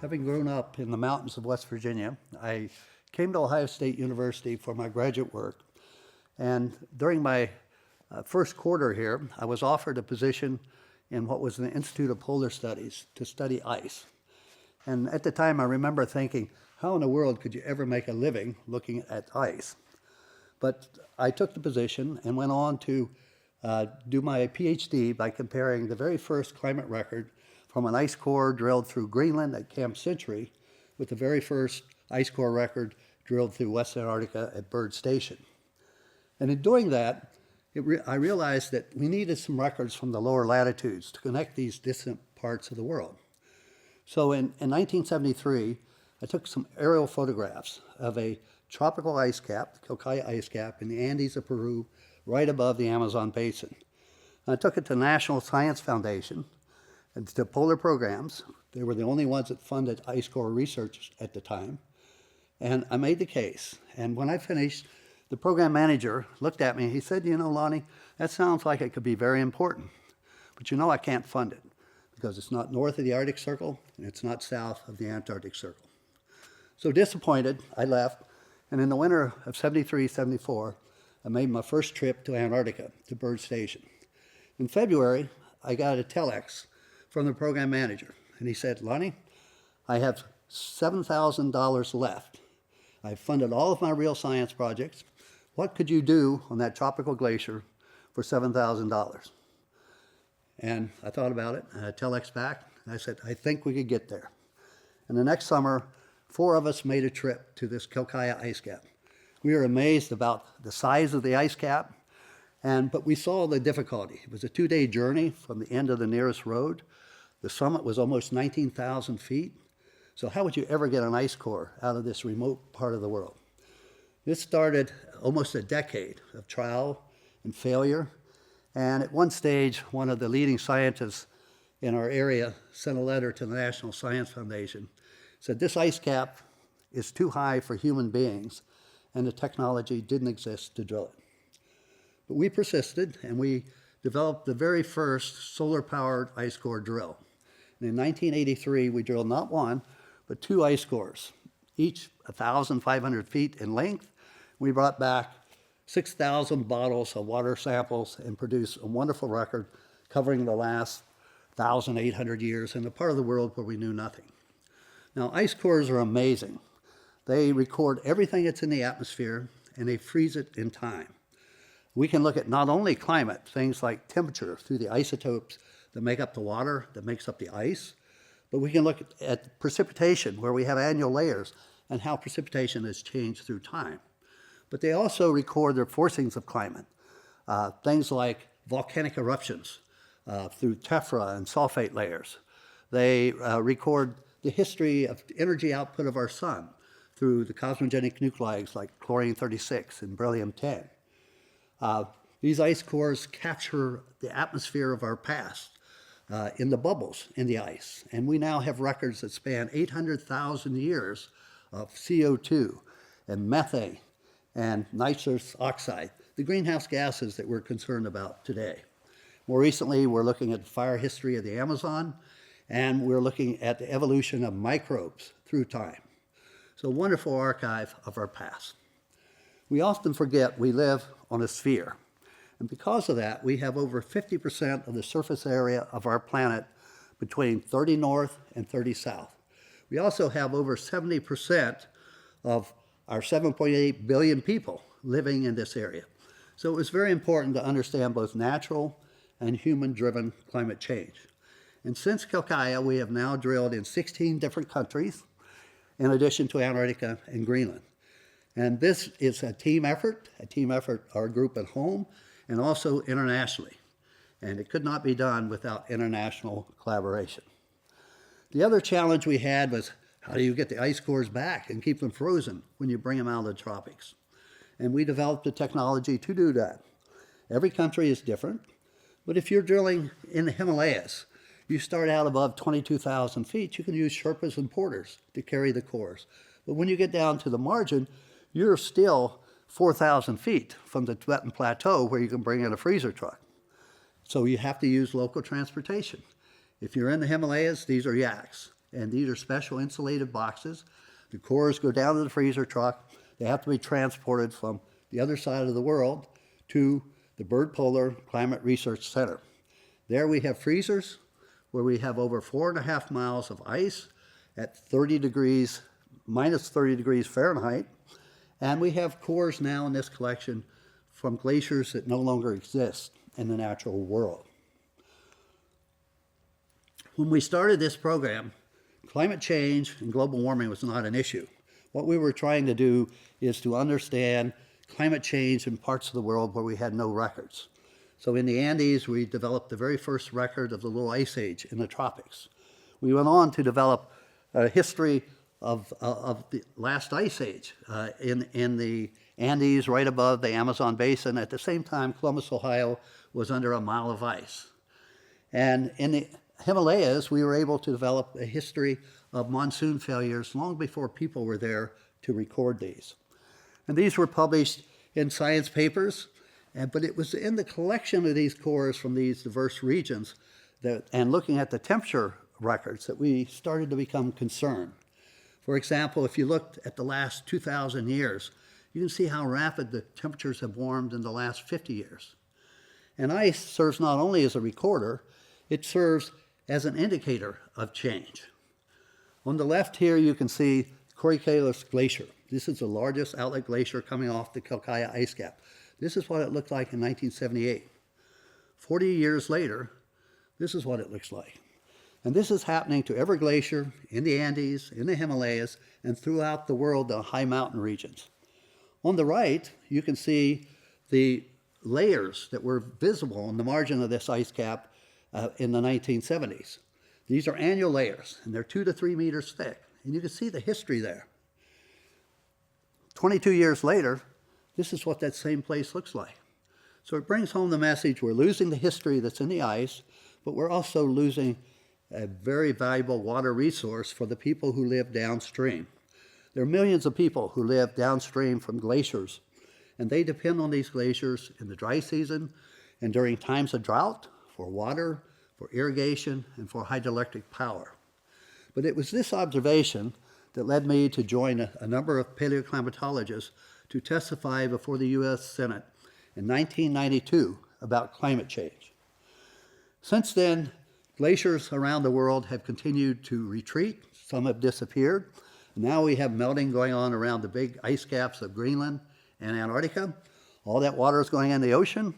Having grown up in the mountains of West Virginia, I came to Ohio State University for my graduate work. And during my first quarter here, I was offered a position in what was the Institute of Polar Studies to study ice. And at the time, I remember thinking, how in the world could you ever make a living looking at ice? But I took the position and went on to do my PhD by comparing the very first climate record from an ice core drilled through Greenland at Camp Century with the very first ice core record drilled through West Antarctica at Byrd Station. And in doing that, I realized that we needed some records from the lower latitudes to connect these distant parts of the world. So in 1973, I took some aerial photographs of a tropical ice cap, the Quelccaya ice cap, in the Andes of Peru, right above the Amazon basin. And I took it to the National Science Foundation and to polar programs. They were the only ones that funded ice core research at the time. And I made the case. And when I finished, the program manager looked at me and he said, you know, Lonnie, that sounds like it could be very important, but you know I can't fund it because it's not north of the Arctic Circle and it's not south of the Antarctic Circle. So disappointed, I left. And in the winter of 73, 74, I made my first trip to Antarctica, to Byrd Station. In February, I got a telex from the program manager. And he said, Lonnie, I have $7,000 left. I've funded all of my real science projects. What could you do on that tropical glacier for $7,000? And I thought about it, and I telex back, and I said, I think we could get there. And the next summer, 4 of us made a trip to this Quelccaya ice cap. We were amazed about the size of the ice cap, but we saw the difficulty. It was a 2-day journey from the end of the nearest road. The summit was almost 19,000 feet. So how would you ever get an ice core out of this remote part of the world? This started almost a decade of trial and failure. And at one stage, one of the leading scientists in our area sent a letter to the National Science Foundation, said this ice cap is too high for human beings and the technology didn't exist to drill it. But we persisted and we developed the very first solar-powered ice core drill. And in 1983, we drilled not one, but 2 ice cores, each 1,500 feet in length. We brought back 6,000 bottles of water samples and produced a wonderful record covering the last 1,800 years in a part of the world where we knew nothing. Now, ice cores are amazing. They record everything that's in the atmosphere and they freeze it in time. We can look at not only climate, things like temperature through the isotopes that make up the water, that makes up the ice, but we can look at precipitation, where we have annual layers, and how precipitation has changed through time. But they also record the forcings of climate, things like volcanic eruptions through tephra and sulfate layers. They record the history of energy output of our sun through the cosmogenic nuclides like chlorine-36 and beryllium-10. These ice cores capture the atmosphere of our past in the bubbles in the ice. And we now have records that span 800,000 years of CO2 and methane and nitrous oxide, the greenhouse gases that we're concerned about today. More recently, we're looking at the fire history of the Amazon, and we're looking at the evolution of microbes through time. So a wonderful archive of our past. We often forget we live on a sphere. And because of that, we have over 50% of the surface area of our planet between 30 north and 30 south. We also have over 70% of our 7.8 billion people living in this area. So it was very important to understand both natural and human-driven climate change. And since Quelccaya, we have now drilled in 16 different countries, in addition to Antarctica and Greenland. And this is a team effort, our group at home, and also internationally. And it could not be done without international collaboration. The other challenge we had was, how do you get the ice cores back and keep them frozen when you bring them out of the tropics? And we developed a technology to do that. Every country is different, but if you're drilling in the Himalayas, you start out above 22,000 feet, you can use Sherpas and porters to carry the cores. But when you get down to the margin, you're still 4,000 feet from the Tibetan Plateau where you can bring in a freezer truck. So you have to use local transportation. If you're in the Himalayas, these are yaks. and these are special insulated boxes. The cores go down to the freezer truck. They have to be transported from the other side of the world to the Byrd Polar Climate Research Center. There we have freezers where we have over 4.5 miles of ice at 30 degrees, minus 30 degrees Fahrenheit. And we have cores now in this collection from glaciers that no longer exist in the natural world. When we started this program, climate change and global warming was not an issue. What we were trying to do is to understand climate change in parts of the world where we had no records. So in the Andes, we developed the very first record of the Little Ice Age in the tropics. We went on to develop a history of the last ice age in the Andes, right above the Amazon basin. At the same time, Columbus, Ohio was under a mile of ice. And in the Himalayas, we were able to develop a history of monsoon failures long before people were there to record these. And these were published in science papers, but it was in the collection of these cores from these diverse regions and looking at the temperature records that we started to become concerned. For example, if you looked at the last 2,000 years, you can see how rapid the temperatures have warmed in the last 50 years. And ice serves not only as a recorder, it serves as an indicator of change. On the left here, you can see Koikalis Glacier. This is the largest outlet glacier coming off the Quelccaya ice cap. This is what it looked like in 1978. 40 years later, this is what it looks like. And this is happening to every glacier in the Andes, in the Himalayas, and throughout the world, the high mountain regions. On the right, you can see the layers that were visible on the margin of this ice cap in the 1970s. These are annual layers, and they're 2 to 3 meters thick. And you can see the history there. 22 years later, this is what that same place looks like. So it brings home the message: we're losing the history that's in the ice, but we're also losing a very valuable water resource for the people who live downstream. There are millions of people who live downstream from glaciers, and they depend on these glaciers in the dry season and during times of drought for water, for irrigation, and for hydroelectric power. But it was this observation that led me to join a number of paleoclimatologists to testify before the U.S. Senate in 1992 about climate change. Since then, glaciers around the world have continued to retreat. Some have disappeared. Now we have melting going on around the big ice caps of Greenland and Antarctica. All that water is going in the ocean.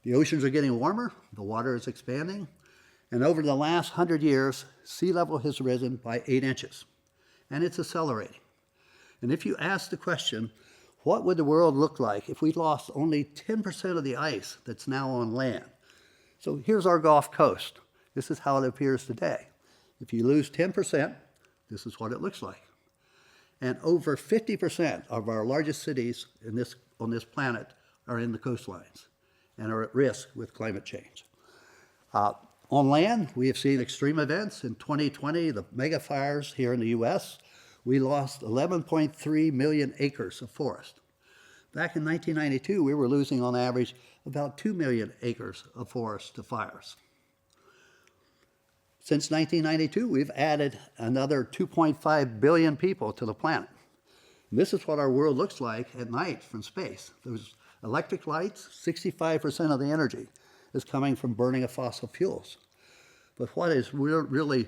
The oceans are getting warmer. The water is expanding. And over the last 100 years, sea level has risen by 8 inches. And it's accelerating. And if you ask the question, what would the world look like if we lost only 10% of the ice that's now on land? So here's our Gulf Coast. This is how it appears today. If you lose 10%, this is what it looks like. And over 50% of our largest cities on this planet are in the coastlines and are at risk with climate change. On land, we have seen extreme events. In 2020, the mega fires here in the US, we lost 11.3 million acres of forest. Back in 1992, we were losing on average about 2 million acres of forest to fires. Since 1992, we've added another 2.5 billion people to the planet. And this is what our world looks like at night from space. Those electric lights, 65% of the energy is coming from burning of fossil fuels. But what is really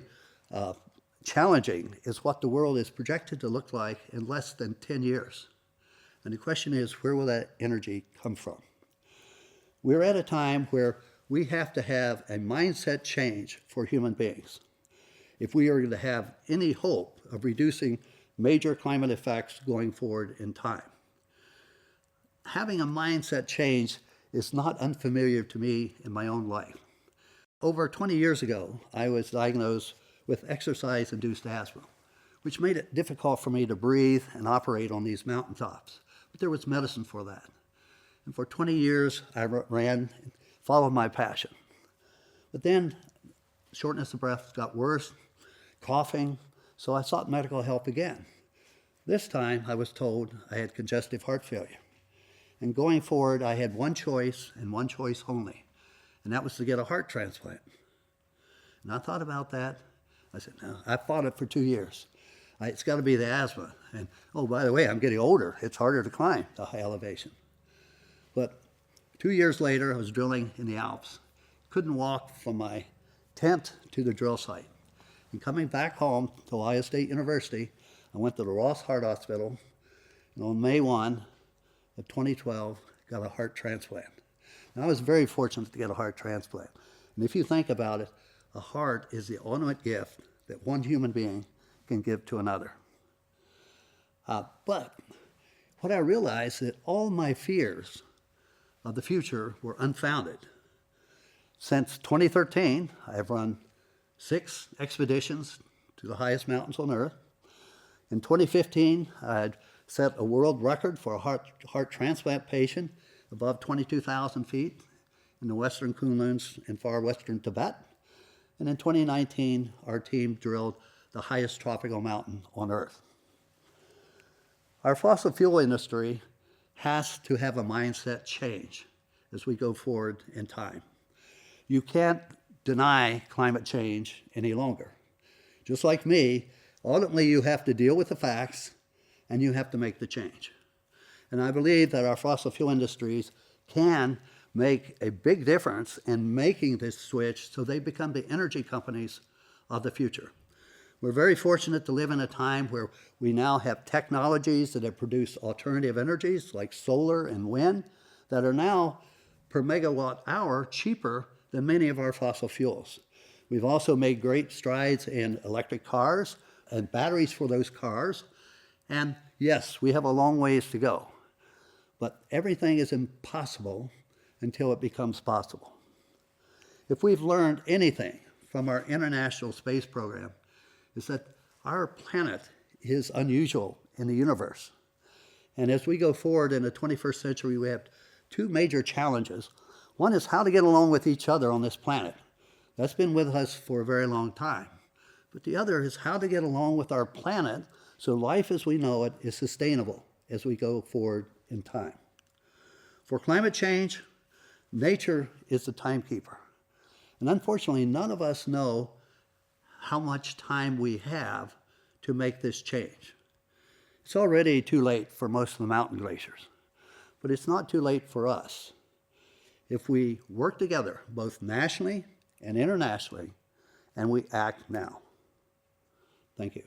challenging is what the world is projected to look like in less than 10 years. And the question is, where will that energy come from? We're at a time where we have to have a mindset change for human beings if we are going to have any hope of reducing major climate effects going forward in time. Having a mindset change is not unfamiliar to me in my own life. Over 20 years ago, I was diagnosed with exercise-induced asthma, which made it difficult for me to breathe and operate on these mountaintops. But there was medicine for that. And for 20 years, I ran, followed my passion. But then shortness of breath got worse, coughing, so I sought medical help again. This time, I was told I had congestive heart failure. And going forward, I had one choice and one choice only, and that was to get a heart transplant. And I thought about that, I said, no, I fought it for 2 years. It's got to be the asthma. And, oh, by the way, I'm getting older. It's harder to climb the high elevation. But 2 years later, I was drilling in the Alps. Couldn't walk from my tent to the drill site. And coming back home to Ohio State University, I went to the Ross Heart Hospital, and on May 1 of 2012, got a heart transplant. And I was very fortunate to get a heart transplant. And if you think about it, a heart is the ultimate gift that one human being can give to another. But what I realized that all my fears of the future were unfounded. Since 2013, I have run 6 expeditions to the highest mountains on Earth. In 2015, I had set a world record for a heart transplant patient above 22,000 feet in the western Kunluns in far western Tibet. And in 2019, our team drilled the highest tropical mountain on Earth. Our fossil fuel industry has to have a mindset change as we go forward in time. You can't deny climate change any longer. Just like me, ultimately you have to deal with the facts and you have to make the change. And I believe that our fossil fuel industries can make a big difference in making this switch so they become the energy companies of the future. We're very fortunate to live in a time where we now have technologies that have produced alternative energies like solar and wind that are now per megawatt hour cheaper than many of our fossil fuels. We've also made great strides in electric cars and batteries for those cars. And yes, we have a long ways to go. But everything is impossible until it becomes possible. If we've learned anything from our International Space Program, is that our planet is unusual in the universe. And as we go forward in the 21st century, we have 2 major challenges. One is how to get along with each other on this planet. That's been with us for a very long time. But the other is how to get along with our planet so life as we know it is sustainable as we go forward in time. For climate change, nature is the timekeeper. And unfortunately, none of us know how much time we have to make this change. It's already too late for most of the mountain glaciers, but it's not too late for us. If we work together, both nationally and internationally, and we act now. Thank you.